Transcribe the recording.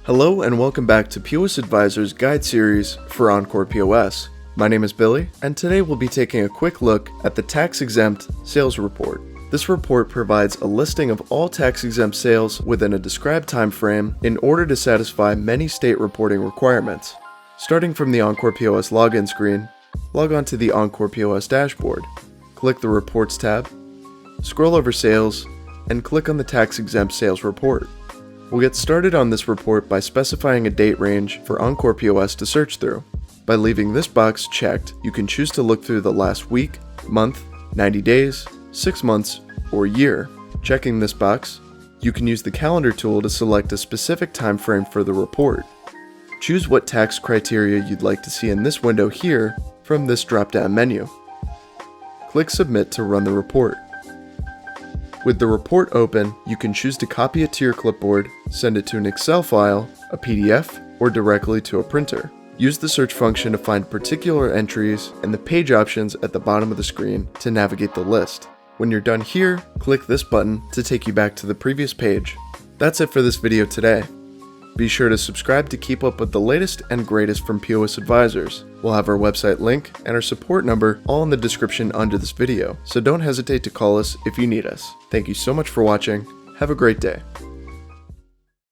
Hello and welcome back to POSAdvisors guide series for EncorePOS. My name is Billy, and today we'll be taking a quick look at the Tax-Exempt Sales report. This report provides a listing of all tax-exempt sales within a described time frame in order to satisfy many state reporting requirements. Starting from the EncorePOS login screen, log on to the EncorePOS dashboard. Click the Reports tab, scroll over Sales, and click on the Tax-Exempt Sales report. We'll get started on this report by specifying a date range for EncorePOS to search through. By leaving this box checked, you can choose to look through the last week, month, 90 days, 6 months, or year. Checking this box, you can use the calendar tool to select a specific time frame for the report. Choose what tax criteria you'd like to see in this window here from this drop-down menu. Click Submit to run the report. With the report open, you can choose to copy it to your clipboard, send it to an Excel file, a PDF, or directly to a printer. Use the search function to find particular entries and the page options at the bottom of the screen to navigate the list. When you're done here, click this button to take you back to the previous page. That's it for this video today. Be sure to subscribe to keep up with the latest and greatest from POSAdvisors. We'll have our website link and our support number all in the description under this video, so don't hesitate to call us if you need us. Thank you so much for watching. Have a great day.